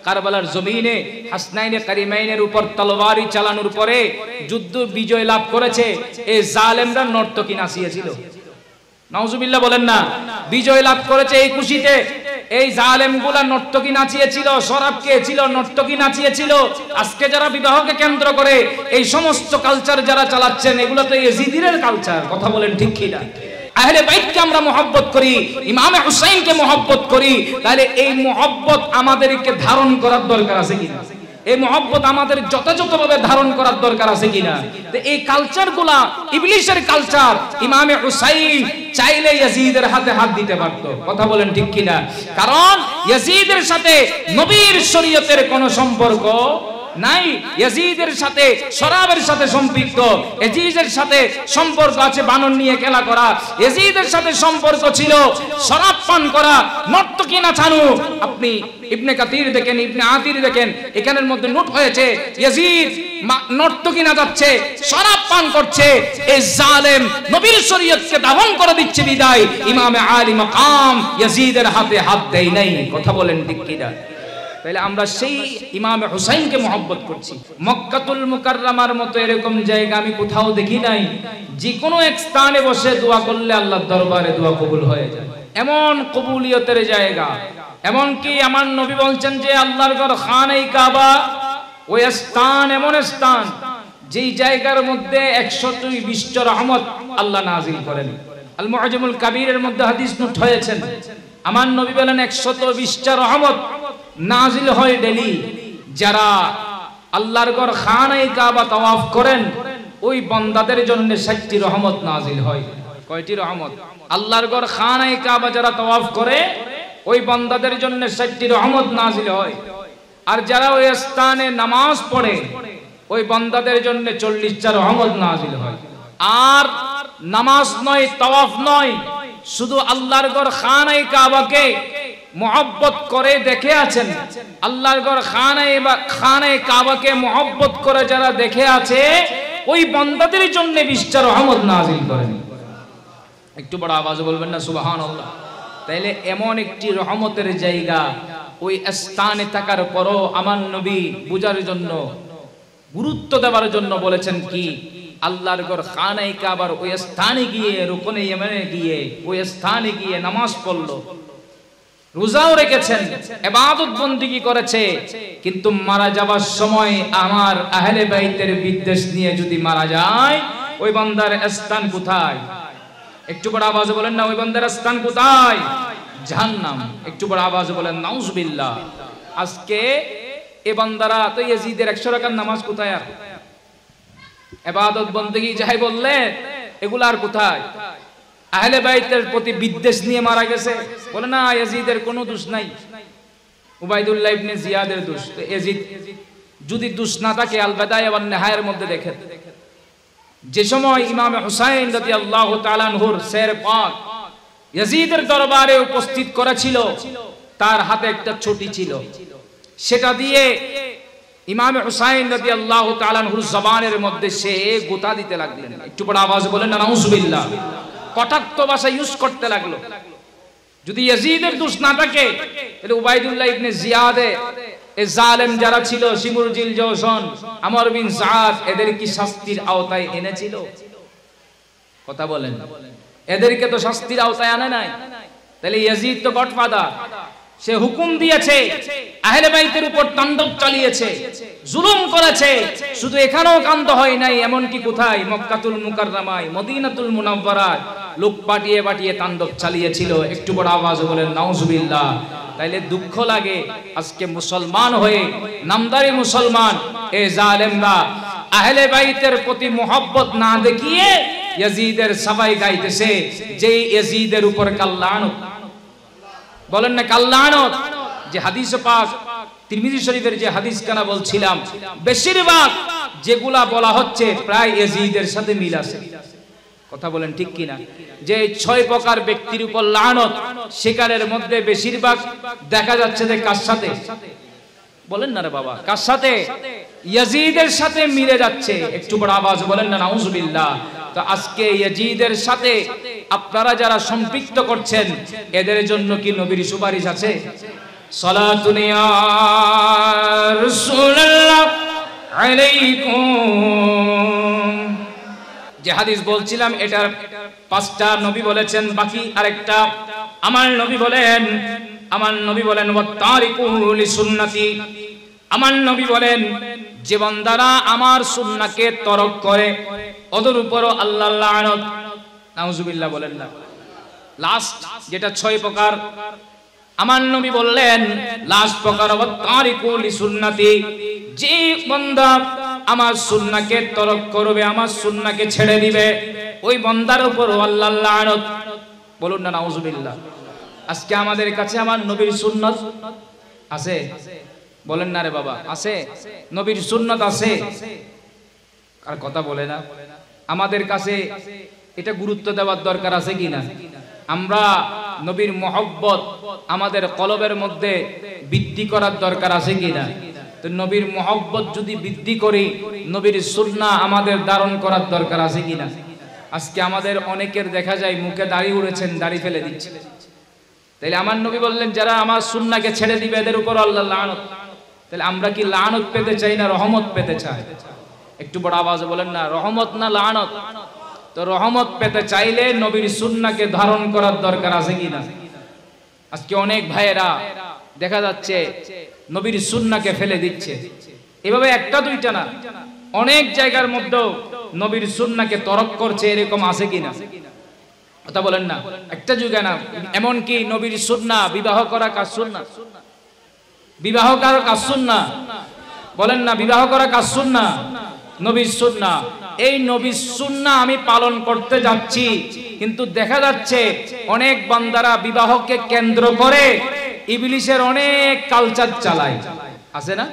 কারবালার জমিনে হাসনাইনে কারিমাইনের উপর তলোয়ারি চালানোর পরে যুদ্ধ বিজয় লাভ করেছে, এই জালেমরা নর্তকী নাচিয়েছিল। নাউজুবিল্লাহ বলেন না। বিজয় লাভ করেছে এই খুশিতে, এই জালেমগুলা নর্তকী নাচিয়েছিল, শরাব খেয়েছিল, নর্তকী নাচিয়েছিল। আজকে যারা বিবাহকে কেন্দ্র করে এই সমস্ত কালচার যারা চালাচ্ছেন, এগুলো তো ইয়াজিদের কালচার। কথা বলেন ঠিক কি না? আহলে বাইতকে আমরা মহব্বত করি, ইমামে হুসাইনকে মহব্বত করি, তাহলে এই মহব্বত আমাদেরকে ধারণ করার দরকার আছে কিনা? এই মহব্বত আমাদের যথাযথভাবে ধারণ করার দরকার আছে কিনা? তো এই কালচারগুলা ইবলিসের কালচার। ইমামে হুসাইন চাইলে ইয়াজিদের হাতে হাত দিতে পারত। কথা বলেন ঠিক কিনা? কারণ ইয়াজিদের সাথে নবীর শরীয়তের কোনো সম্পর্ক নাই। ইয়াজিদের সাথে শরাবের সাথে সম্পৃক্ত, ইয়াজিদের সাথে সম্পর্ক আছে বানর নিয়ে খেলা করা, ইয়াজিদের সাথে সম্পর্ক ছিল শরাব পান করা, নর্তকী নাচানো। আপনি ইবনে কাতির দেখেন, ইবনে আতির দেখেন, এখানের মধ্যে নোট হয়েছে ইয়াজিদ নর্তকী নাচাচ্ছে, শরাব পান করছে। এই জালেম নবীর শরীয়তকে দাফন করে দিচ্ছে বিদায় ইমামে আলী মাকাম ইয়াজিদের হাতে হাত দেয় নাই। কথা বলেন ঠিক কিনা? তাহলে আমরা সেই ইমামে হুসাইনকে মহব্বত করছি। মক্কাতুল মুকাররমার মতো এরকম জায়গা আমি কোথাও দেখি নাই, যে কোনো এক স্থানে বসে দোয়া করলে আল্লাহর দরবারে দোয়া কবুল হয়ে যায়, এমন কবুলিয়তের জায়গা। এমনকি আমার নবী বলছেন যে আল্লাহর ঘর খানে কাবা ওই স্থান এমন স্থান যেই জায়গার মধ্যে 120টা রহমত আল্লাহ নাজিল করেন। আল মুআজ্জামুল কাবীরের মধ্যে হাদিস নোট হয়েছেন, আমার নবী বলেন 120টা রহমত নাজিল হয় ডেলি। যারা আল্লাহর ঘর খানে কাবা তাওয়াফ করেন ওই বান্দাদের জন্য 60টি রহমত নাজিল হয়। কয়টি রহমত? আল্লাহর ঘর খানে কাবা যারা তাওয়াফ করে ওই বান্দাদের জন্য 60টি রহমত নাজিল হয়। আর যারা ওই স্থানে নামাজ পড়ে ওই বান্দাদের জন্য 40টা রহমত নাজিল হয়। আর নামাজ নয়, তাওয়াফ নয়, শুধু আল্লাহর ঘর খানে কাবাকে মহব্বত করে দেখে আছেন, আল্লাহর ঘর খানে কাবাকে মহব্বত করে যারা দেখে আছে ওই বান্দাদের জন্য 20টা রহমত নাজিল করেন। একটু বড় আওয়াজে বলবেন না সুবহানাল্লাহ? তাইলে এমন একটি রহমতের জায়গা, ওই স্থানে থাকার পরও আমার নবী বুঝার জন্য, গুরুত্ব দেওয়ার জন্য বলেছেন কি, আল্লাহর ঘর খানে কাবার ওই স্থানে গিয়ে, রুকনে ইমানে গিয়ে, ওই স্থানে গিয়ে নামাজ পড়লো, রোজাও রেখেছেন, ইবাদত বন্দেগী করেছে। কিন্তু মারা যাবার সময় আমার আহলে বাইতের বিদ্বেষ নিয়ে যদি মারা যায়, ওই বান্দার স্থান কোথায়? একটু বড় আওয়াজে বলেন না, ওই বান্দার স্থান কোথায়? জাহান্নাম। একটু বড় আওয়াজে বলেন নাউজুবিল্লাহ। আজকে এই বান্দারা তো ইয়াজিদের 100 রাকাত নামাজ কোথায়? আর ইবাদত বন্দেগী যাই বললে এগুলা আর কোথায়? আহলে বাইতের প্রতি বিদ্বেষ নিয়ে মারা গেছে। বলে না ইয়াজিদের কোনো দোষ নাই, উবাইদুল্লাহ ইবনে জিয়াদের দোষ। তো ইয়াজিদ যদি দোষ না থাকে আল বাদায়া ওয়ান নিহায়ার মধ্যে দেখেন, যে সময় ইমামে হুসাইন রাদিয়াল্লাহু তাআলা আনহুর শের পাক ইয়াজিদের দরবারে উপস্থিত করেছিল, তার হাতে একটা ছুটি ছিল, সেটা দিয়ে ইমামে হুসাইন রাদিয়াল্লাহু তাআলা আনহুর জবানের মধ্যে সে গোতা দিতে লাগলেন। একটু বড় আওয়াজে বলেন না নাউজুবিল্লাহ। কটাক্ষ ভাষা ইউজ করতে লাগলো। যদি ইয়াজিদের দোষ না থাকে তাহলে উবাইদুল্লাহ ইবনে জিয়াদে এই জালেম যারা ছিল, শিমুরজিল জওশন, আমর বিন সাদ, এদের কি শাস্তির আওতায় এনেছিল? কথা বলেন, এদেরকে তো শাস্তির আওতায় আনে নাই। তাহলে ইয়াজিদ তো গডফাদার, সে হুকুম দিয়েছে, আহলে বাইতের উপর তাণ্ডব চালিয়েছে, জুলুম করেছে। শুধু এখানেও কাণ্ড হয় নাই, এমনকি কোথায়? মক্কাতুল মুকাররমায়, মদিনাতুল মুনাওয়ারায় লোক পাঠিয়ে পাঠিয়ে তাণ্ডব চালিয়েছিল। একটু বড় আওয়াজে বলেন নাউজুবিল্লাহ। তাইলে দুঃখ লাগে আজকে মুসলমান হয়ে, নামদারি মুসলমান, এই জালেমরা আহলে বাইতের প্রতি মোহব্বত না দেখিয়ে ইয়াজিদের সবাই গাইতেছে যে ইয়াজিদের উপর কাল্লানত। বলেন না কাল্লানত। যে হাদিস পাক তিরমিজি শরীফের যে হাদিস কানা বলছিলাম, বেশিরভাগ যেগুলা বলা হচ্ছে প্রায় ইয়াজিদের সাথে মিল আছে। কথা বলেন ঠিক কিনা? যে 6 প্রকার ব্যক্তির উপর লানত, সেকারের মধ্যে বেশিরভাগ দেখা যাচ্ছে যে কার সাথে? বলেন না রে বাবা, কার সাথে? ইয়াজিদের সাথে মিলে যাচ্ছে। একটু বড় আওয়াজ বলেন না নাউজুবিল্লাহ। তো আজকে ইয়াজিদের সাথে আপনারা যারা সম্পৃক্ত করছেন, এদের জন্য কি নবীর সুপারিশ আছে? সালাতুন ইয়া আলাইকুম। যে হাদিস বলছিলাম এটার 5টা নবী বলেছেন, বাকি আরেকটা আমার নবী বলেন, ওয়াত্তারিকু লিসুন্নতি, আমার নবী বলেন যে বান্দারা আমার সুন্নাহকে তরক করে ওদের উপরও আল্লাহর লানত। নাউজুবিল্লাহ বলেন না। লাস্ট যেটা 6 প্রকার, আমার নবী বললেন লাস্ট প্রকার ওয়াত্তারিকু লিসুন্নতি, যে বান্দা আমার সুন্নাহকে তরক করবে, আমার সুন্নাহকে ছেড়ে দিবে, ওই বান্দার উপরও আল্লাহর লানত। বলুন না নাউজুবিল্লাহ। আজকে আমাদের কাছে আমার নবীর সুন্নাত আছে? বলেন না রে বাবা, আছে? নবীর সুন্নাত আছে? আর কথা বলে না। আমাদের কাছে এটা গুরুত্ব দেওয়ার দরকার আছে কিনা? আমরা নবীর মহব্বত আমাদের কলবের মধ্যে বৃদ্ধি করার দরকার আছে কিনা? তো নবীর মহব্বত যদি বৃদ্ধি করি, নবীর সুন্নাহ আমাদের ধারণ করার দরকার আছে কিনা? আজকে আমাদের অনেকের দেখা যায় মুখে দাড়ি উড়েছেন, দাড়ি ফেলে দিচ্ছে। তাইলে আমার নবী বললেন যারা আমার সুন্নাহকে ছেড়ে দিবে এদের উপর আল্লাহর লানত। তাহলে আমরা কি লানত পেতে চাই না রহমত পেতে চাই? একটু বড় আওয়াজে বলেন না, রহমত না লানত? তো রহমত পেতে চাইলে নবীর সুন্নাহকে ধারণ করার দরকার আছে কিনা? আজকে অনেক ভাইয়েরা দেখা যাচ্ছে নবীর সুন্নাহকে ফেলে দিচ্ছে। এভাবে একটা দুইটা না, অনেক জায়গার মধ্যে নবীর সুন্নাহকে তরক করছে, এরকম আছে কিনা? কথা বলেন না। একটা যুগে না, এমন কি নবীর সুন্নাহ বিবাহ করা কাজ সুন্নাহ, বিবাহ করা কাজ সুন্নাহ, বলেন না বিবাহ করা কাজ সুন্নাহ, নবীর সুন্নাহ। এই নবীর সুন্নাহ আমি পালন করতে যাচ্ছি, কিন্তু দেখা যাচ্ছে অনেক বান্দারা বিবাহকে কেন্দ্র করে ইবলিসের অনেক কালচার চালায়। আছে না?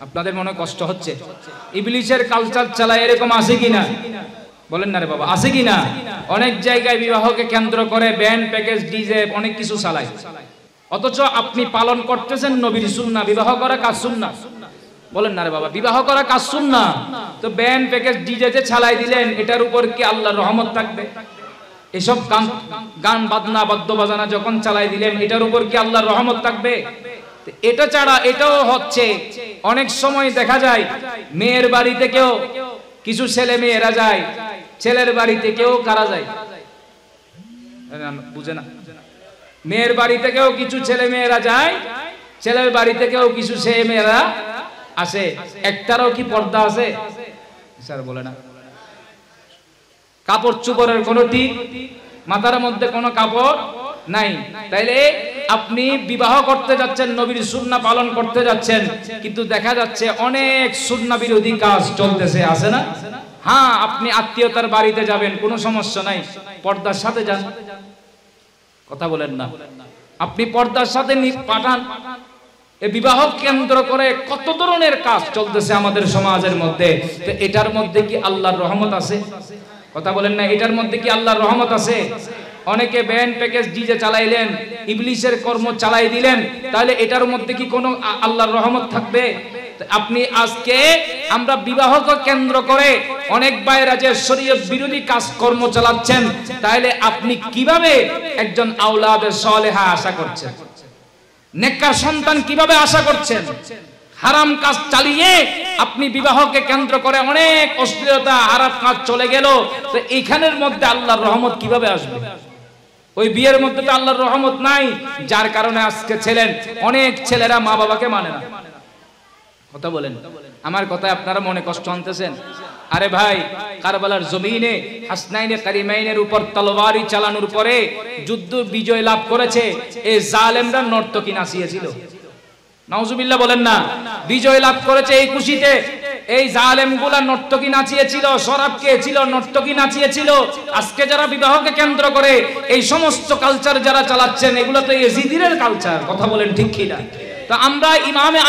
আপনাদের মনে কষ্ট হচ্ছে? ইবলিসের কালচার চালায়, এরকম আছে কিনা? বলেন না রে বাবা, আছে কিনা? অনেক জায়গায় বিবাহকে কেন্দ্র করে ব্যান্ড প্যাকেজ ডিজে অনেক কিছু চালায়, অথচ আপনি পালন করতেছেন নবীর সুন্নাহ। বিবাহ করা কাজ সুন্নাহ, বলেন না রে বাবা, বিবাহ করা কাজ সুন্নাহ। তো ব্যান্ড প্যাকেজ ডিজে যে চালাই দিলেন, এটার উপর কি আল্লাহর রহমত থাকবে? এসব গান বাজনা বাদ্য বাজানা যখন চালাই দিলেন, এটার উপর কি আল্লাহর রহমত থাকবে? এটা ছাড়া এটাও হচ্ছে, অনেক সময় দেখা যায় মেয়ের বাড়ি থেকেও কিছু ছেলে মেয়েরা যায়, ছেলের বাড়ি থেকেও কারা যায়? বুঝে না? মেয়ের বাড়ি থেকেও কিছু ছেলে মেয়েরা যায়, ছেলের বাড়ি থেকেও কিছু ছেলে মেয়েরা আসে। একটারও কি পর্দা আছে? স্যার বলে না। কাপড় চোপড়ের কোনো ঠিক, মাথার মধ্যে কোনো কাপড় নাই। তাইলে আপনি বিবাহ করতে যাচ্ছেন, নবীর সুন্নাহ পালন করতে যাচ্ছেন, কিন্তু দেখা যাচ্ছে অনেক সুন্নাহ বিরোধী কাজ চলতেছে। আছে না? হ্যাঁ, আপনি আত্মীয়তার বাড়িতে যাবেন, কোনো সমস্যা নাই, পর্দার সাথে যান। কথা বলেন না। আপনি পর্দার সাথে পাঠান। এই বিবাহ কেন্দ্র করে কত ধরনের কাজ চলতেছে আমাদের সমাজের মধ্যে। তো এটার মধ্যে কি আল্লাহর রহমত আছে? কথা বলেন না, এটার মধ্যে কি আল্লাহর রহমত আছে? অনেকে ব্যান্ড প্যাকেজ ডিজে চালাইলেন, ইবলিসের কর্ম চালাই দিলেন, তাহলে এটার মধ্যে কি কোনো আল্লাহর রহমত থাকবে? আপনি আজকে আমরা বিবাহকে কেন্দ্র করে অনেক ভাইরা যে শরীয়ত বিরোধী কাজ কর্ম চালাচ্ছেন, তাহলে আপনি কিভাবে একজন আওলাদে সালেহা আশা করছেন? নেককার সন্তান কিভাবে আশা করছেন? হারাম কাজ চালিয়ে আপনি বিবাহকে কেন্দ্র করে অনেক অশ্লীলতা হারাম কাজ চলে গেল, তো এইখানের মধ্যে আল্লাহর রহমত কিভাবে আসবে? ওই বিয়ের মধ্যে তো আল্লাহর রহমত নাই, যার কারণে আজকে অনেক ছেলেরা মা বাবাকে মানে না। কথা বলেন, আমার কথায় আপনারা মনে কষ্ট আনতেছেন? আরে ভাই, কারবালার জমিনে হাসনাইনে কারিমাইনের উপর তলোয়ারি চালানোর পরে যুদ্ধ বিজয় লাভ করেছে এই জালেমরা নর্তকী নাচিয়েছিল। নাউজুবিল্লাহ বলেন না। বিজয় লাভ করেছে এই খুশিতে, এই জালেমগুলা নর্তকী নাচিয়েছিল, শরাব খেয়েছিল, নর্তকী নাচিয়েছিল। আজকে যারা বিবাহকে কেন্দ্র করে এই সমস্ত কালচার যারা চালাচ্ছেন, এগুলো তো ইয়েজিদের কালচার। কথা বলেন ঠিক কি না? তো আমরা ইমামে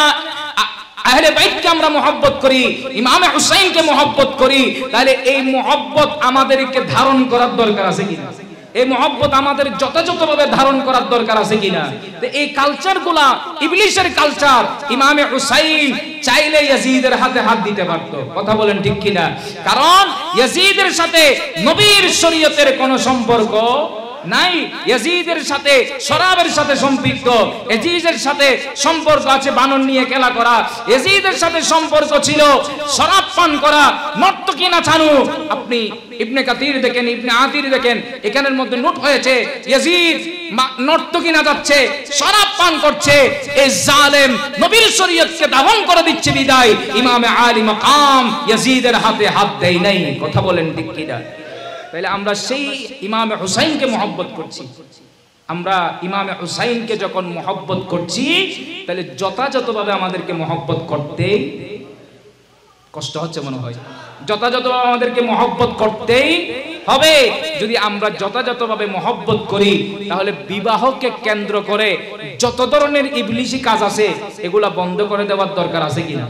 আহলে বাইতকে আমরা মহব্বত করি, ইমামে হুসাইনকে মহব্বত করি, তাহলে এই মহব্বত আমাদেরকে ধারণ করার দরকার আছে কিনা? এই মহব্বত আমাদের যথাযথভাবে ধারণ করার দরকার আছে কিনা? তো এই কালচারগুলা ইবলিসের কালচার। ইমামে হুসাইন চাইলে ইয়াজিদের হাতে হাত দিতে পারতো। কথা বলেন ঠিক কিনা? কারণ ইয়াজিদের সাথে নবীর শরীয়তের কোনো সম্পর্ক নাই। ইয়াজিদের সাথে শরাবের সাথে সম্পৃক্ত, ইয়াজিদের সাথে সম্পর্ক আছে বানর নিয়ে খেলা করা, ইয়াজিদের সাথে সম্পর্ক ছিল শরাব পান করা, নর্তকী নাচানো। আপনি ইবনে কাতির দেখেন, ইবনে আতির দেখেন, এখানের মধ্যে নোট হয়েছে ইয়াজিদ নর্তকী নাচাচ্ছে, শরাব পান করছে। এই জালেম নবীর শরীয়তকে দাফন করে দিচ্ছে বিদায় ইমামে আলী মাকাম ইয়াজিদের হাতে হাত দেয় নাই। কথা বলেন ঠিক কিনা? তাহলে আমরা সেই ইমামে হুসাইনকে মহব্বত করছি। আমরা ইমামে হুসাইনকে যখন মহব্বত করছি, তাহলে যথাযথভাবে আমাদেরকে মহব্বত করতে কষ্ট হচ্ছে মনে হয়। যথাযথভাবে আমাদেরকে মহব্বত করতেই হবে। যদি আমরা যথাযথভাবে মহব্বত করি, তাহলে বিবাহকে কেন্দ্র করে যত ধরনের ইবলিশি কাজ আছে এগুলা বন্ধ করে দেওয়ার দরকার আছে কিনা?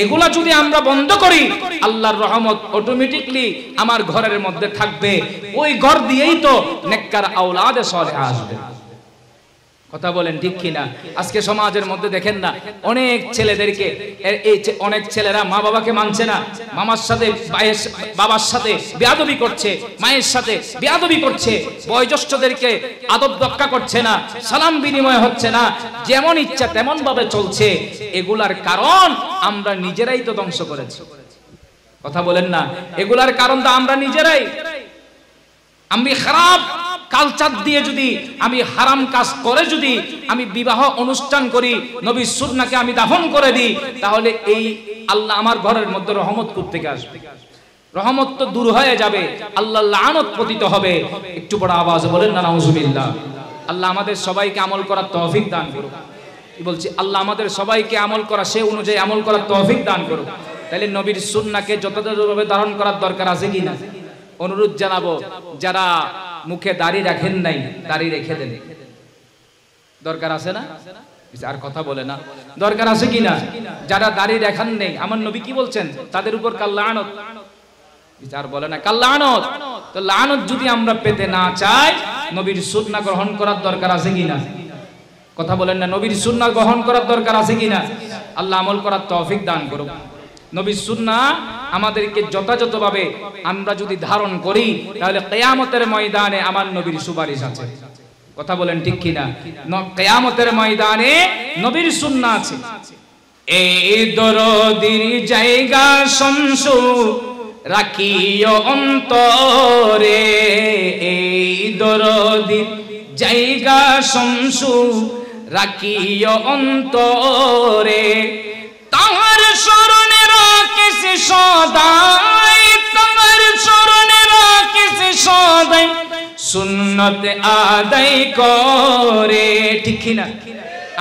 এগুলা যদি আমরা বন্ধ করি, আল্লাহর রহমত অটোমেটিকলি আমার ঘরের মধ্যে থাকবে। ওই ঘর দিয়েই তো নেককার আওলাদে সালেহা আসবে। কথা বলেন ঠিক কিনা? আজকে সমাজের মধ্যে দেখেন না, অনেক ছেলেদেরকে, অনেক ছেলেরা মা বাবাকে মানছে না, মামার সাথে বাবার সাথে বেয়াদবি করছে, মায়ের সাথে বেয়াদবি করছে, বয়োজ্যেষ্ঠদেরকে আদব রক্ষা করছে না, সালাম বিনিময় হচ্ছে না, যেমন ইচ্ছা তেমন ভাবে চলছে। এগুলার কারণ আমরা নিজেরাই তো ধ্বংস করেছি। কথা বলেন না? এগুলার কারণ তো আমরা নিজেরাই। আমি খারাপ কালচার দিয়ে যদি, আমি হারাম কাজ করে যদি আমি বিবাহ অনুষ্ঠান করি, নবীর সুন্নাহকে আমি দাফন করে দিই, তাহলে এই আল্লাহ আমার ঘরের মধ্যে রহমত কোত্থেকে আসবে? রহমত তো দূর হয়ে যাবে, আল্লাহর লানত পতিত হবে। একটু বড় আওয়াজে বলেন না নাউজুবিল্লাহ। আল্লাহ আমাদের সবাইকে আমল করার তৌফিক দান করুক। কি বলছি? আল্লাহ আমাদের সবাইকে আমল করা, সে অনুযায়ী আমল করার তৌফিক দান করুক। তাহলে নবীর সুন্নাহকে যথাযথভাবে ধারণ করার দরকার আছে কিনা? অনুরোধ জানাবো, যারা মুখে দাড়ি রাখেন নাই, দাড়ি রেখে দেন। দরকার আছে না? আর কথা বলে না, দরকার আছে কিনা? যারা দাড়ি রাখান নেই, আমার নবী কি বলছেন? তাদের উপর কাল লানত। বিচার বলে না কাল লানত। তো লানত যদি আমরা পেতে না চাই, নবীর সুন্নাহ গ্রহণ করার দরকার আছে কিনা? কথা বলেন না? নবীর সুন্নাহ গ্রহণ করার দরকার আছে কিনা? আল্লাহ আমল করার তৌফিক দান করুক। নবীর সুন্নাহ আমাদেরকে যথাযথভাবে আমরা যদি ধারণ করি, তাহলে কিয়ামতের ময়দানে আমার নবীর সুপারিশ আছে। কথা বলেন ঠিক কিনা? কিয়ামতের ময়দানে নবীর সুন্নাহ আছে। এই দরদির জায়গা শমসু রাখিও অন্তরে, এই দরদির জায়গা শমসু রাখিও অন্তরে, তাহার শরণে রাখিস সদাই, তাহার শরণে রাখিস সদাই, সুন্নত আদায় করে। ঠিক কিনা?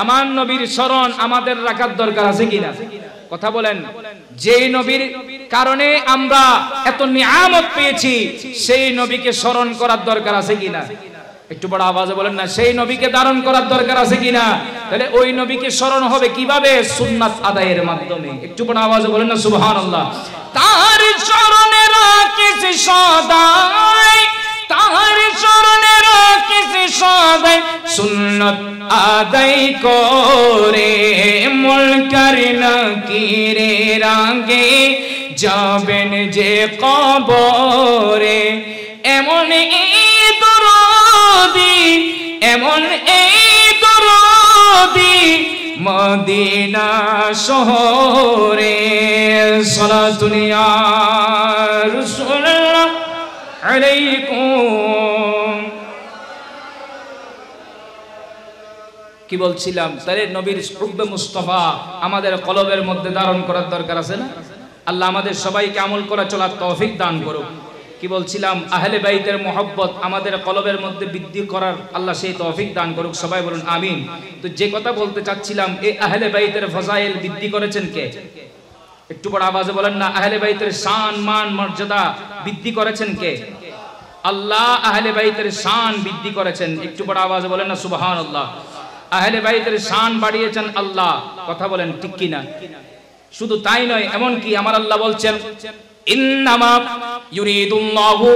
আমার নবীর শরণ আমাদের রাখার দরকার আছে কিনা? কথা বলেন। যে নবীর কারণে আমরা এত নিয়ামত পেয়েছি, সেই নবীকে স্মরণ করার দরকার আছে কিনা? একটু বড় আওয়াজে বলেন না, সেই নবীকে ধারণ করার দরকার আছে কিনা? তাহলে ওই নবীকে স্মরণ হবে কিভাবে? সুন্নাত আদায়ের মাধ্যমে। একটু বড় আওয়াজে বলেন না সুবহানাল্লাহ। তার শরণে রাখিস সদাই, তার শরণে রাখিস সদাই, সুন্নাত আদায় করে, মুনকার নাকিরের আগে যাবেন যে কবরে, এমন এমন এই দরদি মদিনা শহরে, সালাতুন ইয়া রাসূলুল্লাহ আলাইকুম। কি বলছিলাম? তাহলে নবীর হুব্বে মুস্তাফা আমাদের কলবের মধ্যে ধারণ করার দরকার আছে না? আল্লাহ আমাদের সবাইকে আমল করা চলার তৌফিক দান করুক। কি বলছিলাম? আহলে বাইতের মহব্বত আমাদের কলবের মধ্যে বৃদ্ধি করার আল্লাহ সেই তৌফিক দান করুক। সবাই বলুন আমিন। তো যে কথা বলতে চাচ্ছিলাম, এই আহলে বাইতের ফজাইল বৃদ্ধি করেছেন কে? একটু বড় আওয়াজে বলেন না। আহলে বাইতের শান মান মর্যাদা বৃদ্ধি করেছেন কে? আল্লাহ আহলে বাইতের শান বৃদ্ধি করেছেন। একটু বড় আওয়াজে বলেন না সুবহানাল্লাহ। আহলে বাইতের শান বাড়িয়েছেন আল্লাহ। কথা বলেন ঠিক কিনা? শুধু তাই নয়, এমন কি আমার আল্লাহ বলছেন, ইন্নামা ইউরিদুল্লাহু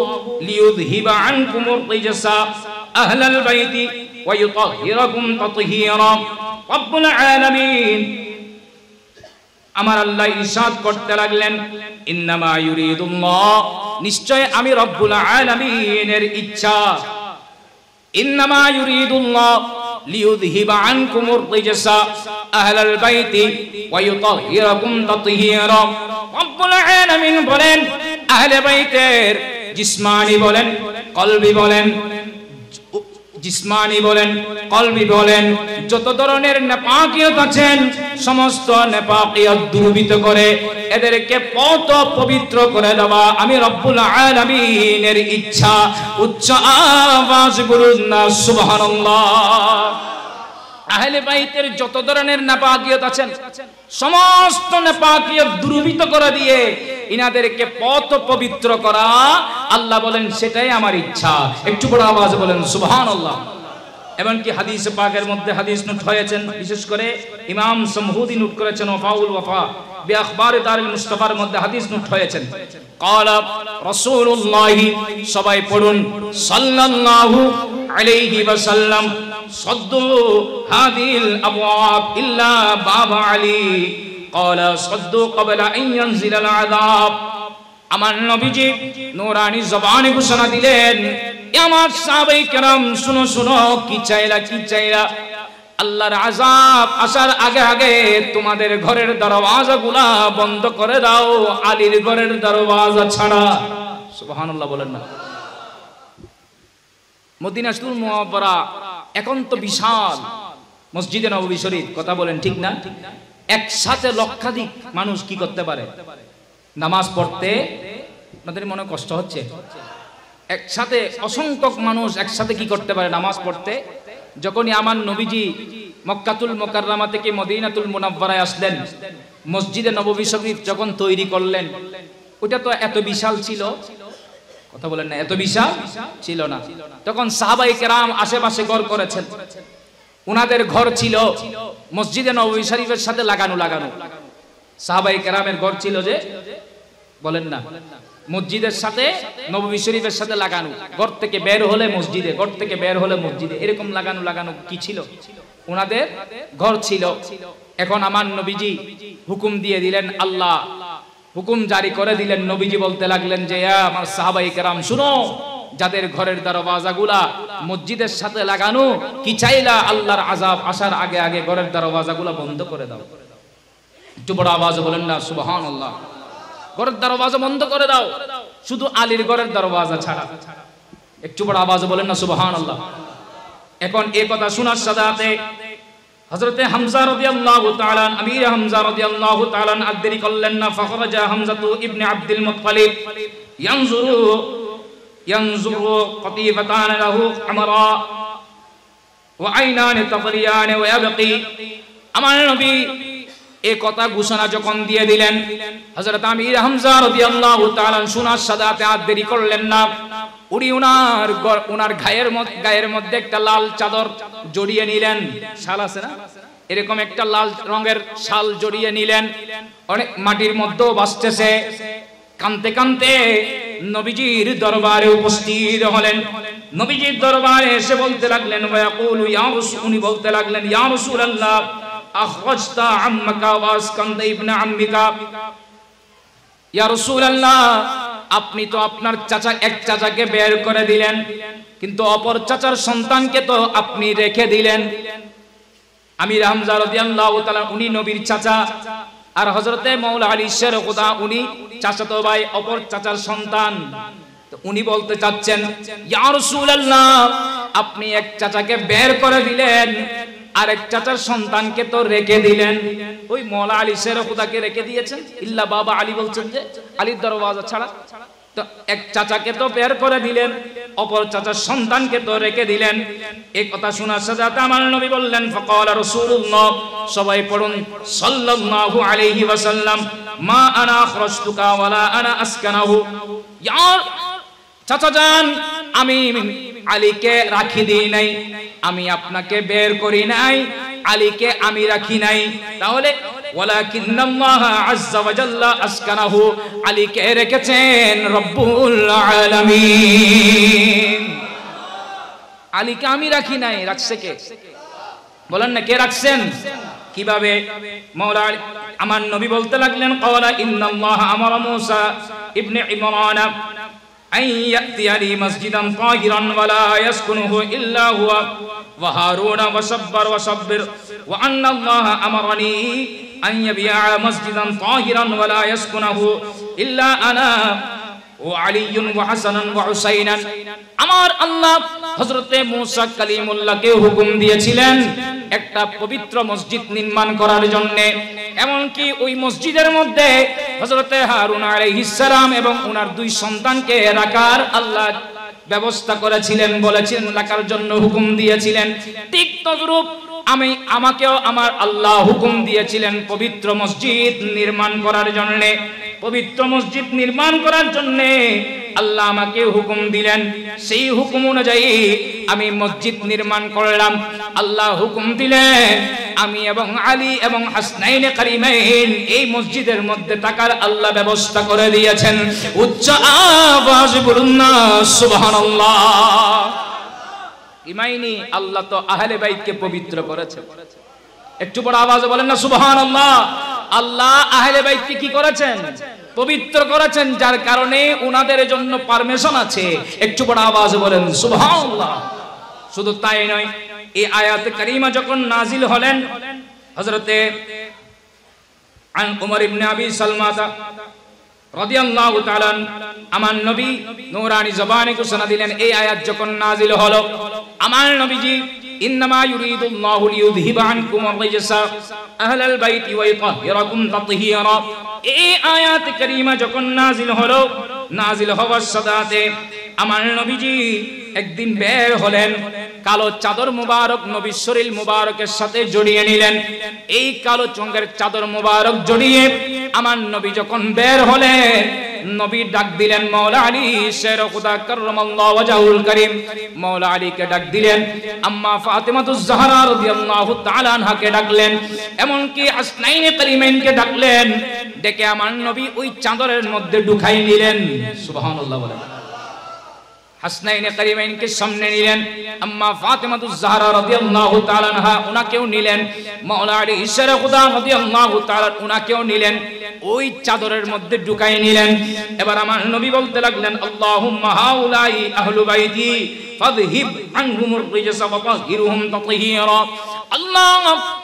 লিইউযহিবা আনকুমুর রিজসা আহলাল বাইতি ওয়া ইউতাহহিরাকুম তাতহীরা। রব্বুল আলামিন আমার আল্লাহ ইরশাদ করতে লাগলেন, ইন্নামা ইউরিদুল্লাহ, নিশ্চয় আমি রব্বুল আলামিনের ইচ্ছা। ইন্নামা ইউরিদুল্লাহ লিইউযহিবা আনকুমুর রিজসা আহলাল বাইতি ওয়া ইউতাহহিরাকুম তাতহীরা। রব্বুল আলামিন বলেন আহলে বাইতের জিসমানি বলেন, কলবি বলেন, জিসমানি বলেন, কলবি বলেন, যত ধরনের নেপাকিয়ত আছেন সমস্ত নেপাকিয়ত দূরীভূত করে এদেরকে পত পবিত্র করে দেওয়া আমি রব্বুল আলামিনের ইচ্ছা। উচ্চ আওয়াজ বলুন না সুবহানাল্লাহ। আহলে বাইতের যত ধরনের নেপাকিয়ত আছেন সমস্ত নেপাকিয়ত দূরীভূত করে দিয়ে ইনাদেরকে পত পবিত্র করা আল্লাহ বলেন সেটাই আমার ইচ্ছা। একটু বড় আওয়াজে বলেন সুবহানাল্লাহ। এমনকি হাদিস পাকের মধ্যে হাদিস নোট হয়েছেন, বিশেষ করে ইমাম সমহুদি নোট করেছেন ওয়াফাউল ওয়াফা বিআখবার দারুল মুস্তাফার মধ্যে হাদিস নোট হয়েছেন। ক্বালা রাসূলুল্লাহ, সবাই পড়ুন, সাল্লাল্লাহু আলাইহি ওয়াসাল্লাম, সাদ্দু হাদিল আবওয়াব ইল্লা বাবা আলী, ক্বালা সাদ্দু ক্বাবলা আন ইয়ানজিলাল আযাব। আমার নবীজি নূরানি জবানে ঘোষণা দিলেন, আমার সাহাবায়ে কেরাম শুনো শুনো, কি চাইলা কি চাইলা, আল্লাহর আযাব আসার আগে আগে তোমাদের ঘরের দরওয়াজাগুলা বন্ধ করে দাও, আলীর ঘরের দরওয়াজা ছাড়া। সুবহানাল্লাহ বলেন না। মদিনাতুল মুনাওয়ারা একান্ত বিশাল মসজিদে নববী শরীফ, কথা বলেন ঠিক না? একসাথে লক্ষাধিক মানুষ কি করতে পারে? নামাজ পড়তে। আপনাদের মনে কষ্ট হচ্ছে? একসাথে অসংখ্য মানুষ একসাথে কি করতে পারে? নামাজ পড়তে। যখনই আমার নবীজি মক্কাতুল মুকাররমা থেকে মদিনাতুল মুনাওয়ারায় আসলেন, মসজিদে নববী শরীফ যখন তৈরি করলেন, ওটা তো এত বিশাল ছিল, কথা বলেন না, এত বিশাল ছিল না। তখন সাহাবায়ে কেরাম আশেপাশে ঘর করেছেন, উনাদের ঘর ছিল মসজিদে নববী শরীফের সাথে লাগানো। সাহাবায়ে কেরামের ঘর ছিল যে, বলেন না, মসজিদের সাথে নববী শরীফের সাথে লাগানো। ঘর থেকে বের হলে মসজিদে, ঘর থেকে বের হলে মসজিদে, এরকম লাগানো কি ছিল? ওনাদের ঘর ছিল। এখন আমার নবীজি হুকুম দিয়ে দিলেন, আল্লাহ হুকুম জারি করে দিলেন, নবীজি বলতে লাগলেন যে আমার সাহাবায়ে কেরাম শুনো, যাদের ঘরের দরওয়াজাগুলা মসজিদের সাথে লাগানো, কি চাইলা আল্লাহর আযাব আসার আগে আগে ঘরের দরওয়াজাগুলা বন্ধ করে দাও। একটু বড় আওয়াজে বলেন না সুবহানাল্লাহ। ঘরের দরওয়াজা বন্ধ করে দাও, শুধু আলীর ঘরের দরওয়াজা ছাড়া। একটু বড় আওয়াজে বলেন না সুবহানাল্লাহ। এখন এই কথা শোনার সাথে হযরতে হামজা রাদিয়াল্লাহু তাআলা, আমির হামজা রাদিয়াল্লাহু তাআলা আদেরি করলেন না। ফাখরাজা হামজাতু ইবনে আব্দুল মুত্তালিব ইয়ানজুরু কতিফাতান লাহু আমরা ওয়া আইনান তাফরিয়ান ওয়া ইয়াবকি। আমার নবী এই কথা ঘোষণা যখন দিয়ে দিলেন, হযরত আমির হামজা রাদিয়াল্লাহু তাআলা শোনার সাথে আর দেরি করলেন না। উনি ওনার গায়ের মধ্যে একটা লাল চাদর জড়িয়ে নিলেন, শাল আছে না, এরকম একটা লাল রঙের শাল জড়িয়ে নিলেন। অনেক মাটির মধ্যেও বাসতেছে। কানতে কানতে নবীজির দরবারে উপস্থিত হলেন। নবীজির দরবারে এসে বলতে লাগলেন, ওয়ায়াকুলু ইয়া রাসূল, উনি বলতে লাগলেন, ইয়া রাসূলুল্লাহ আখরাজতা আম্মাকা ওয়া আসকানতা ইবনা আম্মিকা। ইয়া রাসূলুল্লাহ, আপনি তো আপনার এক চাচাকে বের করে দিলেন, কিন্তু অপর চাচার সন্তানকে তো আপনি রেখে দিলেন। আমির হামজা রাদিয়াল্লাহু তাআলা উনি নবীর চাচা, আর হযরতে মাওলা আলী শের খুদা উনি চাচাতো ভাই, অপর চাচার সন্তান। তো উনি বলতে চাচ্ছেন, ইয়া রাসূলুল্লাহ, আপনি এক চাচাকে বের করে দিলেন, আরেক চাচার সন্তানকে তো রেখে দিলেন। ওই মাওলা আলী শের খুদাকে রেখে দিয়েছেন, ইল্লা বাবা আলী বলছেন যে আলীর দরওয়াজা ছাড়া। তো এক চাচাকে তো বের করে দিলেন, অপর চাচার সন্তানকে তো রেখে দিলেন। এই কথা শোনার সাথে আমার নবী বললেন, ফাকালা রাসূলুল্লাহ, সবাই পড়ুন, সাল্লাল্লাহু আলাইহি ওয়াসাল্লাম, মা আনা আখরাজতুকা ওয়ালা আনা আসকানাহু। ইয়া চাচা জান, আমি আলীকে রাখি দিই নাই, আমি আপনাকে বের করি নাই, আলীকে আমি রাখি নাই। তাহলে ওয়ালাকিন্নাল্লাহ আযজা ওয়া জাল্লা আসকানাহু, আলীকে রেখেছেন রব্বুল আলামিন। আলীকে আমি রাখি নাই, রাখছে কে? বলেন না, কে রাখছেন? কিভাবে? মাওলা আমার নবী বলতে লাগলেন, ক্বালা ইন্নাল্লাহ আমারা মূসা ইবনে ইমরান أن يأتيني مسجدا طاهرا ولا يسكنه إلا هو وهارون وصبر وأن الله أمرني أن يبيع مسجدا طاهرا ولا يسكنه إلا أنا وعلي وحسن وحسين আমার আল্লাহ হযরতে মূসা কালিমুল্লাহকে হুকুম দিয়েছিলেন একটা পবিত্র মসজিদ নির্মাণ করার জন্য এমন কি ওই মসজিদের মধ্যে হযরতে হারুন আলাইহিস সালাম এবং ওনার দুই সন্তানকে রাখার আল্লাহ ব্যবস্থা করেছিলেন বলেছিলেন রাখার জন্য হুকুম দিয়েছিলেন ঠিক তদ্রূপ আমাকেও আমার আল্লাহ হুকুম দিয়েছিলেন পবিত্র মসজিদ নির্মাণ করার জন্য পবিত্র মসজিদ নির্মাণ করার জন্য আল্লাহ আমাকে হুকুম দিলেন সেই হুকুম অনুযায়ী আমি মসজিদ নির্মাণ করলাম আল্লাহ হুকুম দিলেন আমি এবং আলী এবং হাসনাইনে কারিমাইন এই মসজিদের মধ্যে থাকার আল্লাহ ব্যবস্থা করে দিয়েছেন উচ্চ আওয়াজে বলুন না সুবহানাল্লাহ ইমাইনি আল্লাহ তো আহলে বাইতকে পবিত্র করেছে একটু বড় আওয়াজে বলেন না সুবহানাল্লাহ আল্লাহ আহলে বাইতকে কি করেছেন পবিত্র করেছেন যার কারণে উনাদের জন্য পারমিশন আছে একটু বড় আওয়াজে বলেন সুবহানাল্লাহ শুধু তাই নয় এই আয়াত কারীমা যখন নাজিল হলেন হযরতে উমর ইবনে আবি সালমা রাদিয়াল্লাহু তাআলা আমার নবী নূরানী জবানে ঘোষণা দিলেন এই আয়াত যখন নাজিল হলো আমার নবীজি ইন্নামা ইউরিদুল্লাহু লিইউযহিবা আনকুম আর-রিজসা আহলাল বাইতি ওয়া ইউতাহহিরাকুম তাতহীরা এই আয়াত কারীমা যখন নাজিল হলো নাজিল হওয়ার সাথে আমার নবীজি একদিন বের হলেন কালো চাদর মুবারক নবীর শরীর মুবারকের সাথে জড়িয়ে নিলেন এই কালো চঙ্গের চাদর মুবারক জড়িয়ে আমার নবী যখন বের হলেন নবী ডাক দিলেন মাওলা আলী শের খুদা কাররামাল্লাহু ওয়াজহুল কারীম মাওলা আলীকে ডাক দিলেন আম্মা ফাতিমাতুজ জাহরা রাদিয়াল্লাহু তাআলা আনহাকে ডাকলেন এমন কি হাসনাইনে কারিমাইনকে ডাকলেন ডেকে আমার নবী ওই চাদরের মধ্যে ঢুকাই নিলেন সুবহানাল্লাহ বলেন হাসনাইনে কারিমাইনকে সামনে নিলেন আম্মা ফাতিমাতুজ জাহরা রাদিয়াল্লাহু তাআলা আনহা উনাকেও নিলেন মাওলা আলী শের খুদা রাদিয়াল্লাহু তাআলা উনাকেও নিলেন ওই চাদরের মধ্যে ঢুকাই নিলেন এবার আমার নবী বলতে লাগলেন আল্লাহুম্মা হাউলাই আহলু বাইতি ফাযহিব আনহুমুর রিজসা ওয়া তাহহিরহুম তাতহীরা আল্লাহ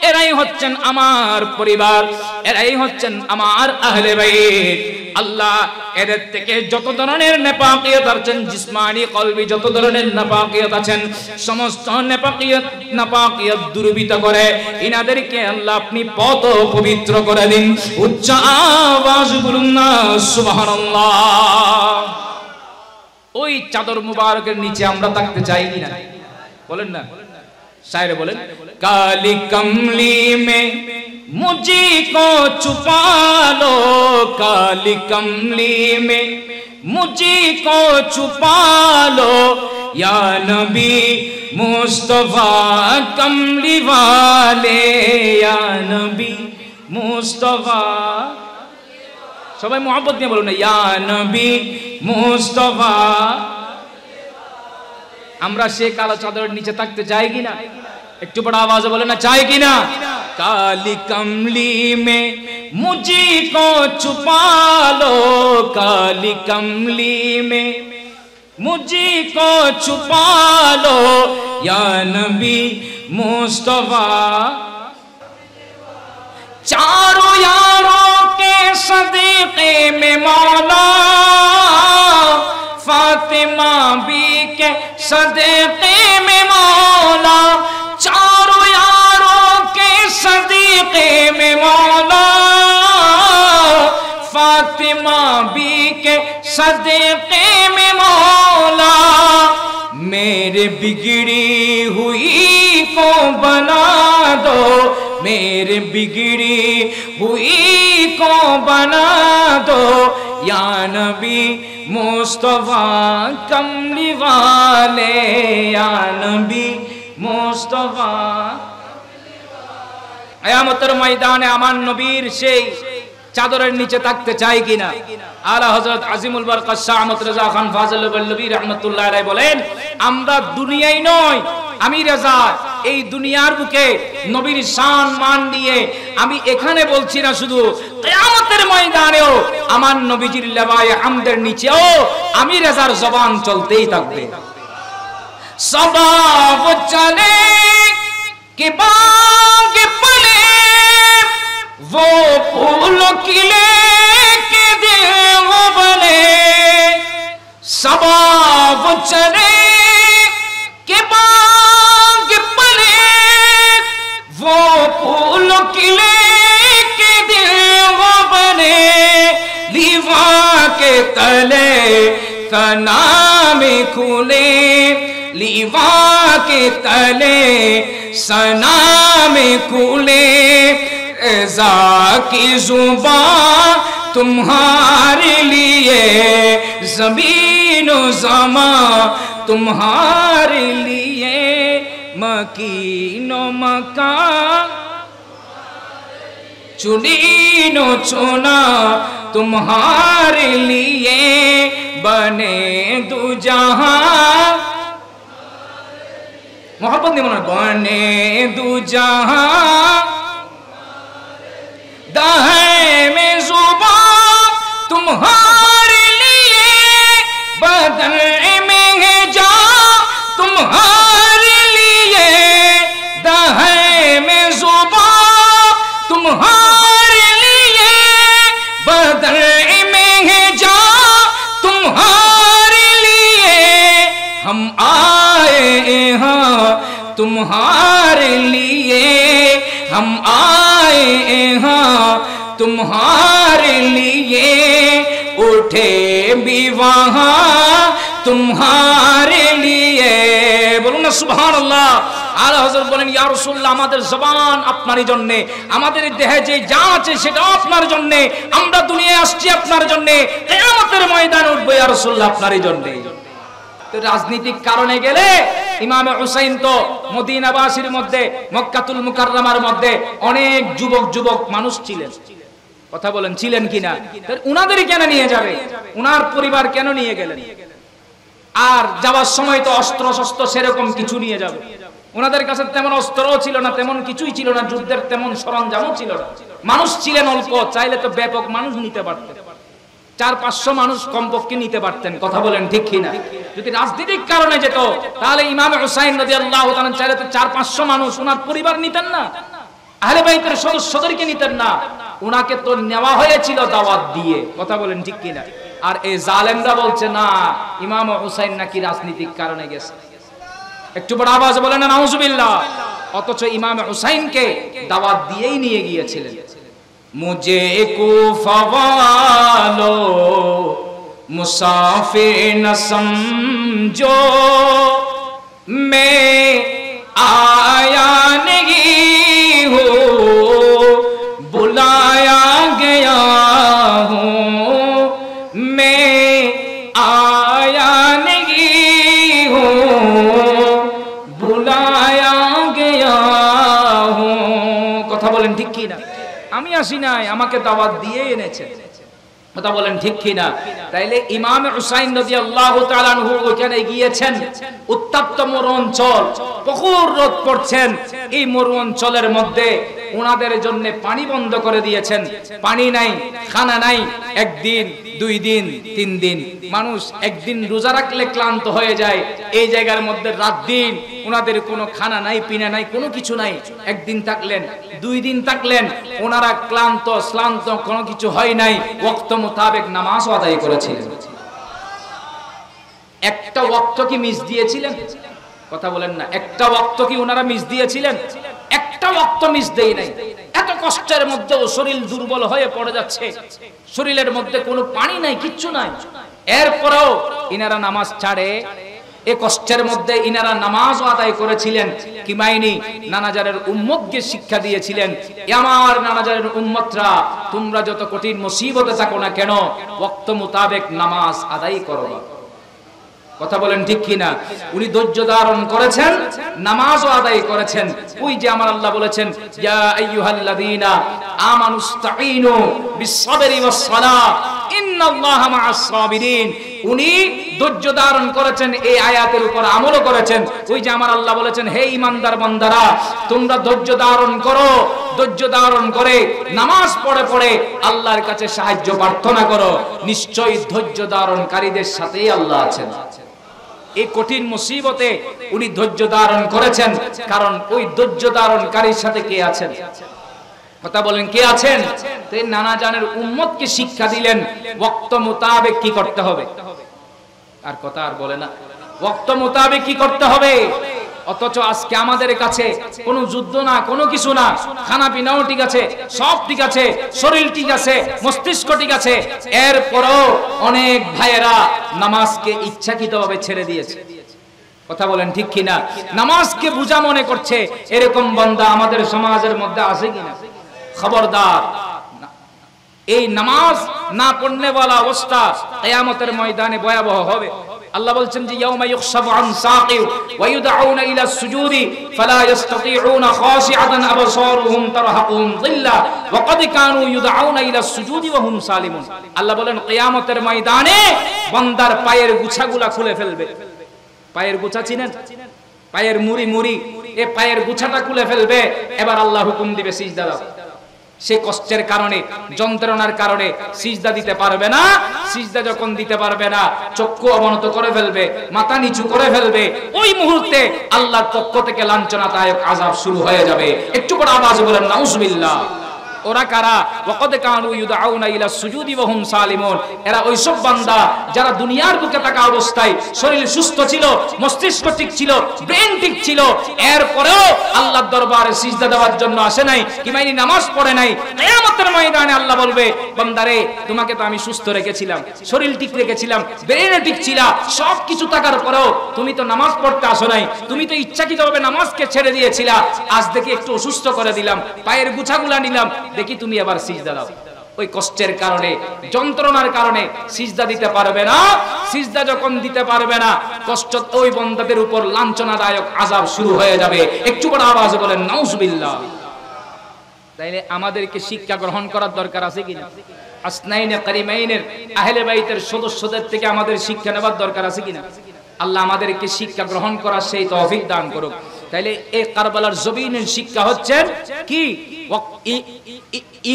এরাই হচ্ছেন আমার পরিবার এরাই হচ্ছেন আমার আহলে বাইত আল্লাহ এদের থেকে যত ধরনের নেপাকিয়ত আছেন জিসমানি কলবি যত ধরনের নেপাকিয়ত আছেন সমস্ত নেপাকিয়ত দূরীভূত করে ইনাদেরকে আল্লাহ আপনি পথ পবিত্র করে দিন উচ্চ আওয়াজ বলুন না সুবহানাল্লাহ ওই চাদর মুবারকের নিচে আমরা থাকতে চাই কিনা বলেন না शायर बोले काली कमली में मुझे को छुपा लो काली कमली में मुझे को छुपा लो या नबी मुस्तफा कमली वाले या नबी मुस्तफा সবাই मोहब्बत নিয়ে বলুন না या नबी मुस्तफा আমরা সেই কালো চাদরের নিচে থাকতে চাই কিনা একটু বড় আওয়াজে বলেন না চাই কিনা কালি কমলি মে মুঝি কো ছুপা লো কালি কমলি মে মুঝি কো ছুপা লো ইয়া নবী মুস্তাফা चारों यारों के सदीके में मौला फातिमा भी के सदीके में मौला चारों यारों के सदीके में मौला फातिमा भी के सदीके में मौला मेरे बिगड़ी हुई को बना दो मेरे बिगड़ी हुई को बना दो या नबी मुस्तफा कमली वाले या नबी मुस्तफा কিয়ামতের ময়দানে আমার নবীর সেই চাদরের নিচে থাকতে চাই কিনা আলা হযরত আজিমুল বারকাত শাহ আহমদ রেজা খান ফাজল বল্লভী রাহমাতুল্লাহ আলাইহি বলেন আমরা দুনিয়ায় নয় আমি রেজা এই দুনিয়ার বুকে নবীর শান মান নিয়ে আমি এখানে বলছি না শুধু কিয়ামতের কিয়ামতের ময়দানেও আমার নবীজির লেবায়ে হামদের নিচেও আমি রাজার জবান চলতেই থাকবে। সবাব চলে कि बाग पले वो फूल खिले के दिल वो बने सबाब चले कि बाग पले वो फूल खिले के दिल वो बने लीवा के तले तना में खुले लीवा के तले सना में खुले रज़ा की जुबान तुम्हारे लिए ज़मीन व ज़मा तुम्हारे लिए मकीन व मकान चुनीन व चुना तुम्हारे लिए बने दो जहां मोहब्बत नहीं बोलना बने दो जहां दहे में जुबान तुम्हारे लिए बदन में है जान तुम्हारे लिए दहे में जुबान तुम्हारे लिए बदन में है जान तुम्हारे लिए हम आए हैं तुम्हारे लिए हम आए हैं तुम्हारे लिए उठे भी वहां तुम्हारे लिए बोलूं ना सुबहानाल्लाह। আলা হযরত বলেন ইয়া রাসূলুল্লাহ আমাদের জবান আপনারই জন্য, আমাদের দেহে যে যা আছে সেটাও আপনার জন্য, আমরা দুনিয়ায় আসছি আপনার জন্য, কিয়ামতের ময়দানে উঠবো ইয়া রাসূলুল্লাহ আপনারই জন্য। তো রাজনৈতিক কারণে গেলে ইমাম হুসাইন তো মদিনাবাসীর মধ্যে মক্কাতুল মুকাররমার মধ্যে অনেক যুবক মানুষ ছিলেন, কথা বলেন ছিলেন কিনা? উনাদের কেন নিয়ে যাবে, উনার পরিবার কেন নিয়ে গেলেন? আর যাওয়ার সময় তো অস্ত্র শস্ত্র সেরকম কিছু নিয়ে যাবে, ওনাদের কাছে তেমন অস্ত্রও ছিল না, তেমন কিছুই ছিল না, যুদ্ধের তেমন সরঞ্জামও ছিল না, মানুষ ছিলেন অল্প, চাইলে তো ব্যাপক মানুষ নিতে পারতেন, 400-500 মানুষ কমপক্ষে নিতে পারতেন, কথা বলেন ঠিক কিনা? যদি রাজনৈতিক কারণে যেত তাহলে ইমাম হুসাইন রাদিয়াল্লাহু তাআলা চাইলে তো 400-500 মানুষ ওনার পরিবার নিতেন না, আহলে বাইতের সদস্যদেরকে নিতেন না, ওনাকে তো নেওয়া হয়েছিল দাওয়াত দিয়ে, কথা বলেন ঠিক কিনা? আর এই জালেমরা বলছে না ইমাম হুসাইন নাকি রাজনৈতিক কারণে গেছে, একটু বড় আওয়াজে বলেন না নাউজুবিল্লাহ। অথচ ইমাম হুসাইনকে দাওয়াত দিয়েই নিয়ে গিয়েছিলেন। मुझे कूफा वालो मुसाफिर न समझो मैं आया नहीं हूँ बुलाया गया हूँ मैं आया नहीं हूँ बुलाया गया हूँ, কথা বলেন ঠিক কি না? আমি আসি নাই, আমাকে দাওয়াত দিয়ে এনেছে, কথা বলেন ঠিক কি না? তাইলে ইমাম হুসাইন রাদিয়াল্লাহু তাআলা আনহু ওখানে গিয়েছেন, উত্তপ্ত মরু অঞ্চল, প্রখর রোদ পড়ছেন, এই মরু অঞ্চলের মধ্যে ওনাদের জন্য পানি বন্ধ করে দিয়েছেন, পানি নাই, খানা নাই, 1 দিন 2 দিন 3 দিন, মানুষ একদিন রোজা রাখলে ক্লান্ত হয়ে যায়, এই জায়গার মধ্যে রাত দিন ওনাদের কোনো খানা নাই, পিনা নাই, কোনো কিছু নাই, 1 দিন থাকলেন 2 দিন থাকলেন, ওনারা ক্লান্ত শ্লান্ত কোনো কিছু হয় নাই, ওয়াক্ত মোতাবেক নামাজ আদায় করেছিলেন। একটা ওয়াক্ত কি মিস দিয়েছিলেন? কথা বলেন না, একটা ওয়াক্ত কি ওনারা মিস দিয়েছিলেন? একটা ওয়াক্ত মিস দেই নাই। এত কষ্টের মধ্যেও শরীর দুর্বল হয়ে পড়ে যাচ্ছে, শরীরের মধ্যে কোনো পানি নাই, কিচ্ছু নাই, এরপরেও ইনারা নামাজ ছাড়ে, এই কষ্টের মধ্যে ইনারা নামাজ আদায় করেছিলেন। কিমাইনি নানাজারের উম্মতকে শিক্ষা দিয়েছিলেন, আমার নানাজারের উম্মতরা তোমরা যত কঠিন মুসিবতে থাকো না কেন ওয়াক্ত মোতাবেক নামাজ আদায় করো, কথা বলেন ঠিক কিনা? উনি ধৈর্য ধারণ করেছেন, নামাজও আদায় করেছেন। ওই যে আমার আল্লাহ বলেছেন ইয়া আইয়ুহাল্লাযীনা আমানুস্তাঈনু বিসসাবরি ওয়াস সালাহ ইন্নাল্লাহা মা'আস সাবিরিন। উনি ধৈর্য ধারণ করেছেন, এই আয়াতের উপর আমলও করেছেন। ওই যে আমার আল্লাহ বলেছেন, হে ঈমানদার বান্দারা তোমরা ধৈর্য ধারণ করো, ধৈর্য ধারণ করে নামাজ পড়ে পড়ে আল্লাহর কাছে সাহায্য প্রার্থনা করো, নিশ্চয়ই ধৈর্য ধারণকারীদের সাথেই আল্লাহ আছেন। এই কঠিন মুসিবতে উনি ধৈর্য ধারণ করেছেন, কারণ ওই ধৈর্য ধারণকারীর সাথে কে আছেন? কথা বলেন, কে আছেন? তো এই নানা জানের উম্মতকে শিক্ষা দিলেন ওয়াক্ত মোতাবেক কি করতে হবে। আর কথা আর বলে না, ওয়াক্ত মোতাবেক কি করতে হবে। অথচ আজকে আমাদের কাছে কোনো যুদ্ধ না, কোনো কিছু না, খানা পিনাও ঠিক আছে, সব ঠিক আছে, শরীর ঠিক আছে, মস্তিষ্ক ঠিক আছে, এরপরও অনেক ভাইয়েরা নামাজকে ইচ্ছাকৃতভাবে ছেড়ে দিয়েছে। কথা বলেন ঠিক কিনা? নামাজকে বোঝা মনে করছে, এরকম বান্দা আমাদের সমাজের মধ্যে আছে কিনা? খবরদার, এই নামাজ না পড়নে ওয়ালা অবস্থা কিয়ামতের ময়দানে ভয়াবহ হবে। আল্লাহ বলছেন যে ইয়াউমা ইউখশাফু আন সাকিব ওয়া ইউদআউনা ইলা সুজুদি ফালা ইস্তাতিউনা খাশিআতান আবসারুহুম তারহাকুহুম যিল্লা ওয়া ক্বাদ কানু ইউদআউনা ইলা সুজুদি ওয়া হুম সালিমুন। আল্লাহ বলেন কিয়ামতের ময়দানে বান্দার পায়ের গুছাগুলা খুলে ফেলবে। পায়ের গুছা চিনেন? পায়ের মুড়ি মুড়ি, এই পায়ের গুছাটা খুলে ফেলবে। এবার আল্লাহ হুকুম দিবে সিজদা দাও। সে কষ্টের কারণে, যন্ত্রণার কারণে সিজদা দিতে পারবে না। সিজদা যখন দিতে পারবে না, চক্ষু অবনত করে ফেলবে, মাথা নিচু করে ফেলবে। ওই মুহূর্তে আল্লাহর পক্ষ থেকে লাঞ্ছনাদায়ক আযাব শুরু হয়ে যাবে। একটু করে আওয়াজ বলেন নাউজুবিল্লাহ। ওরা কারা? ওয়াকাদ কানু ইউদআউনা ইলা সুজুদি ওয়া হুম সালিমুন। এরা ওইসব বান্দা যারা দুনিয়ার বুকে থাকা অবস্থায় শরীর সুস্থ ছিল, মস্তিষ্ক ঠিক ছিল, ব্রেন ঠিক ছিল, এরপরেও আল্লাহর দরবারে সিজদা দেওয়ার জন্য আসে নাই, কিমাইনি নামাজ পড়ে নাই। কিয়ামতের ময়দানে আল্লাহ বলবে, বান্দারে তোমাকে তো আমি সুস্থ রেখেছিলাম, শরীর ঠিক রেখেছিলাম, ব্রেন ঠিক ছিল, সব কিছু থাকার পরেও তুমি তো নামাজ পড়তে আসো নাই, তুমি তো ইচ্ছাকৃতভাবে নামাজকে ছেড়ে দিয়েছিলা। আজ দেখি একটু অসুস্থ করে দিলাম, পায়ের গুছাগুলা নিলাম, দেখি তুমি আবার সিজদা দাও। ওই কষ্টের কারণে, যন্ত্রণার কারণে সিজদা দিতে পারবে না। সিজদা যখন দিতে পারবে না, কষ্ট ওই বান্দাদের উপর লাঞ্ছনাদায়ক আযাব শুরু হয়ে যাবে। একটু বড় আওয়াজে বলেন নাউজুবিল্লাহ। তাইলে আমাদেরকে শিক্ষা গ্রহণ করার দরকার আছে কিনা? আসনাইনে কারিমাইনের আহলে বাইতের সদস্যদের থেকে আমাদের শিক্ষা নেবার দরকার আছে কিনা? আল্লাহ আমাদেরকে শিক্ষা গ্রহণ করার সেই তৌফিক দান করুক। তাইলে এই কারবালার জমিনের শিক্ষা হচ্ছে কি?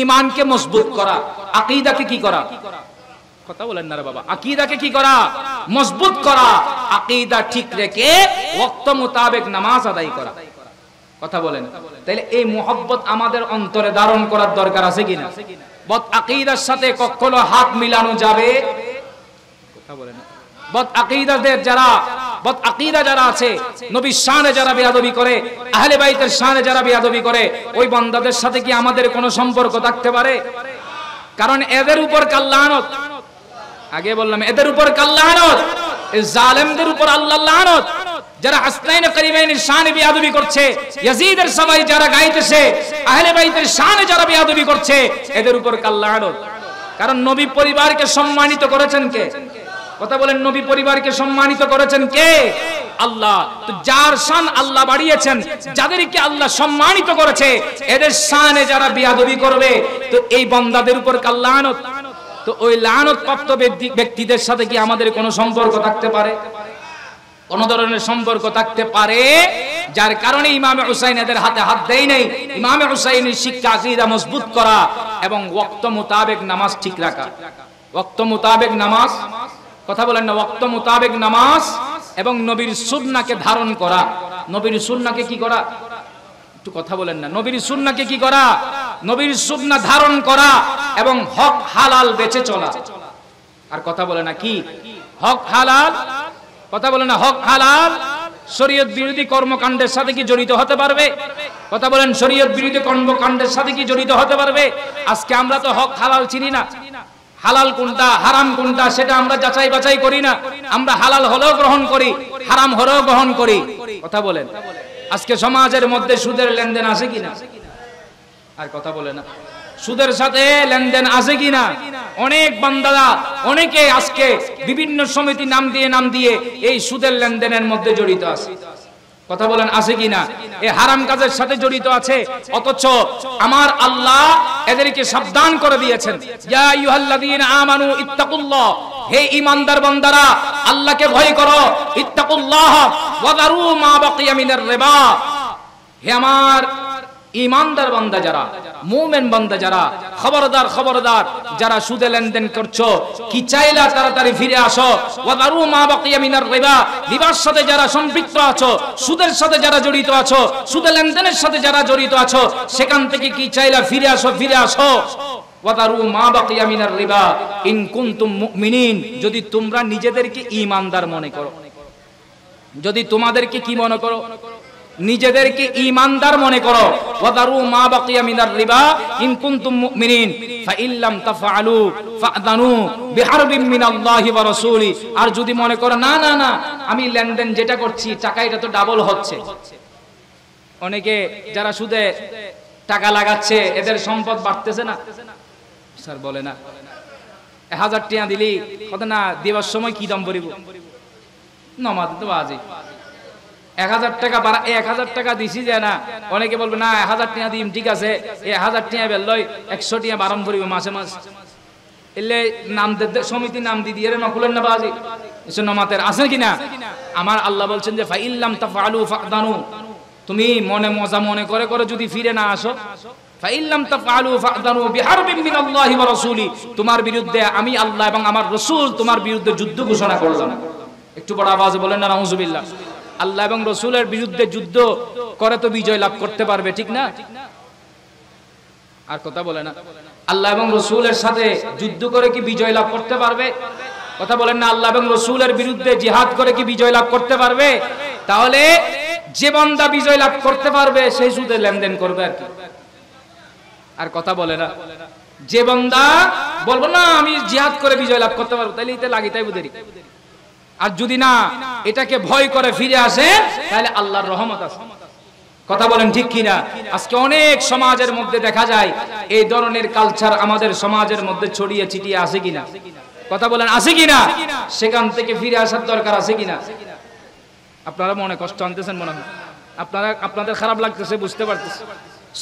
ঈমানকে মজবুত করা, আকীদাকে কি করা? কথা বলেন না রে বাবা। আকীদাকে কি করা? মজবুত করা। আকীদা ঠিক রেখে ওয়াক্ত মোতাবেক নামাজ আদায় করা। কথা বলেন। তাইলে এই মুহাব্বত আমাদের অন্তরে ধারণ করার দরকার আছে কিনা? বদ আকীদার সাথে কখনো হাত মিলানো যাবে? কথা বলেন। বদ আকীদাদের যারা, বদ আকীদা যারা আছে, নবীর শানে যারা বেয়াদবি করে, আহলে বাইতের শানে যারা বেয়াদবি করে, ওই বান্দাদের সাথে কি আমাদের কোনো সম্পর্ক থাকতে পারে? কারণ এদের উপর কাল লানত। আগে বললাম এদের উপর কাল লানত, এই জালেমদের উপর আল্লাহর লানত। যারা হাসনাইন কারিমাইনের শানে বেয়াদবি করছে, ইয়াজিদের সবাই যারা গাইতেছে, আহলে বাইতের শানে যারা বেয়াদবি করছে, এদের উপর কাল লানত। কারণ নবী পরিবারকে সম্মানিত করেছেন কে? কথা বলেন, নবী পরিবারকে সম্মানিত করেছেন কে? আল্লাহ। তো যার শান আল্লাহ বাড়িয়েছেন, যাদেরকে আল্লাহ সম্মানিত করেছে, এদের শানে যারা বেয়াদবি করবে, তো এই বান্দাদের উপর কাল লানত। তো ওই লানত প্রাপ্ত ব্যক্তিদের সাথে কি আমাদের কোনো সম্পর্ক থাকতে পারে? কোন ধরনের সম্পর্ক থাকতে পারে? যার কারণে ইমামে হুসাইন এদের হাতে হাত দেয় নাই। ইমামে হুসাইনের শিক্ষা আকীদা মজবুত করা এবং ওয়াক্ত মোতাবেক নামাজ ঠিক রাখা। ওয়াক্ত মোতাবেক নামাজ, কথা বলেন না, ওয়াক্ত মোতাবেক নামাজ এবং নবীর সুন্নাহকে ধারণ করা। নবীর সুন্নাহকে কি করা? একটু কথা বলেন না। নবীর সুন্নাহকে কি করা? নবীর সুন্নাহ ধারণ করা এবং হক হালাল বেঁচে চলা। আর কথা বলে না কি? হক হালাল, কথা বলে না, হক হালাল শরীয়ত বিরোধী কর্মকাণ্ডের সাথে কি জড়িত হতে পারবে? কথা বলেন, শরীয়ত বিরোধী কর্মকাণ্ডের সাথে কি জড়িত হতে পারবে? আজকে আমরা তো হক হালাল চিনি না। হালাল কোনটা, হারাম কোনটা, সেটা আমরা যাচাই বাছাই করি না। আমরা হালাল হলেও গ্রহণ করি, হারাম হলেও গ্রহণ করি। কথা বলেন, আজকে সমাজের মধ্যে সুদের লেনদেন আছে কিনা? আর কথা বলে না, সুদের সাথে লেনদেন আছে কিনা? অনেক বান্দারা, অনেকে আজকে বিভিন্ন সমিতি নাম দিয়ে এই সুদের লেনদেনের মধ্যে জড়িত আছে। কথা বলেন আছে কিনা? এই হারাম কাজের সাথে জড়িত আছে, অথচ আমার আল্লাহ এদেরকে সাবধান করে দিয়েছেন, ইয়া আইয়ুহাল্লাযীনা আমানু ইত্তাকুল্লাহ, হে ঈমানদার বান্দারা আল্লাহকে ভয় করো, ইত্তাকুল্লাহ ওয়া যারু মা বাকিয়া মিনার রিবা, হে আমার ঈমানদার বান্দা যারা, মুমিন বান্দা যারা, খবরদার খবরদার যারা সুদে লেনদেন করছো, কি চাইলা তাড়াতাড়ি ফিরে আসো, ওয়া যারু মা বাকিয়া মিনার রিবা, রিবার সাথে যারা সম্পৃক্ত আছো, সুদের সাথে যারা জড়িত আছো, সুদে লেনদেনের সাথে যারা জড়িত আছো, সেখান থেকে কি চাইলা ফিরে আসো, ফিরে আসো। ওয়া যারু মা বাকিয়া মিনার রিবা ইন কুনতুম মুমিনিন, যদি তোমরা নিজেদেরকে ঈমানদার মনে করো, যদি তোমাদেরকে কি মনে করো, নিজেদেরকে ঈমানদার মনে করো। ওয়া যারু মা বাকিয়া মিনার রিবা ইন কুনতুম মুমিনিন ফা ইল্লাম তাফআলু ফাআযানু বিহারবিন মিনাল্লাহি ওয়া রাসূলি, আর যদি মনে করো না না না আমি লেনদেন যেটা করছি টাকা এটা তো ডাবল হচ্ছে, অনেকে যারা সুদে টাকা লাগাচ্ছে এদের সম্পদ বাড়তেছে না, স্যার বলে না 1000 টাকা দিলি কত না দিবার সময় কি দাম ভরিব, নমাজ তো বাজে 1000 টাকা 1000 টাকা দিছি যে না, অনেকে বলবে না 1000 টাকা দিম, ঠিক আছে 1000 টাকা বেলই 100 টাকা বারম ভরিব মাসে মাস, এলে নাম সমিতি নাম দি দিয়ে নকুলেন না বাজি, এসে নমাতের আছে কিনা? আমার আল্লাহ বলছেন যে ফাইল্লাম তাফআলু ফাআযানু, তুমি মনে মজা মনে করে করে যদি ফিরে না আসো, ফাইল্লাম তাফআলু ফাআযানু বিহারবিন মিনাল্লাহি ওয়া রাসূলি, তোমার বিরুদ্ধে আমি আল্লাহ এবং আমার রাসূল তোমার বিরুদ্ধে যুদ্ধ ঘোষণা করলাম। একটু বড় আওয়াজে বলেন না নাউযুবিল্লাহ। আল্লাহ এবং রাসূলের বিরুদ্ধে যুদ্ধ করে তো বিজয় লাভ করতে পারবে, ঠিক না? আর কথা বলে না, আল্লাহ এবং রাসূলের সাথে যুদ্ধ করে কি বিজয় লাভ করতে পারবে? কথা বলেন না, আল্লাহ এবং রাসূলের বিরুদ্ধে জিহাদ করে কি বিজয় লাভ করতে পারবে? তাহলে যে বান্দা বিজয় লাভ করতে পারবে সেই সুদে লেনদেন করবে আর কি। আর কথা বলে না, যে বান্দা বলবো না আমি জিহাদ করে বিজয় লাভ করতে পারবো, তাহলে এতে লাগিতাই বুদেরি। আর যদি না এটাকে ভয় করে ফিরে আসে তাহলে আল্লাহর রহমত আছে। কথা বলেন ঠিক কিনা? আজকে অনেক সমাজের মধ্যে দেখা যায় এই ধরনের কালচার আমাদের সমাজের মধ্যে ছড়িয়ে ছিটিয়ে আছে কিনা? কথা বলেন আছে কিনা? সেখান থেকে ফিরে আসার দরকার আছে কিনা? আপনারা মনে কষ্ট আনতেছেন মনে হয়, আপনাদের খারাপ লাগতেছে বুঝতে পারতেছি।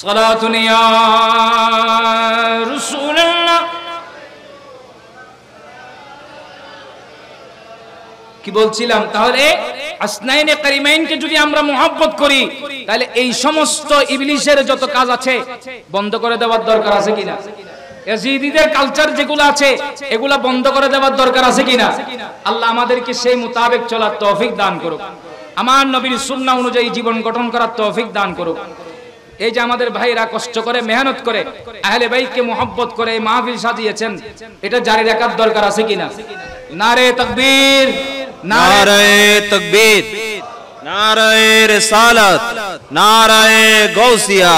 সালাতুন ইয়া রাসূলুল্লাহ, কি বলছিলাম? তাহলে আসনাইনে কারিমাইনকে যদি আমরা মুহাব্বত করি তাহলে এই সমস্ত ইবলিসের যত কাজ আছে বন্ধ করে দেওয়ার দরকার আছে কিনা? ইয়াজিদিদের কালচার যেগুলো আছে এগুলা বন্ধ করে দেওয়ার দরকার আছে কিনা? আল্লাহ আমাদেরকে সেই মোতাবেক চলার তৌফিক দান করুক, আমার নবীর সুন্নাহ অনুযায়ী জীবন গঠন করার তৌফিক দান করুক। এই যে আমাদের ভাইরা কষ্ট করে মেহনত করে আহলে বাইতকে মুহাব্বত করে এই মাহফিল সাজিয়েছেন, এটা জারি রাখার দরকার আছে কিনা? নারে তাকবীর, নারে তাকবীর, নারে রিসালাত, নারে গাউসিয়া।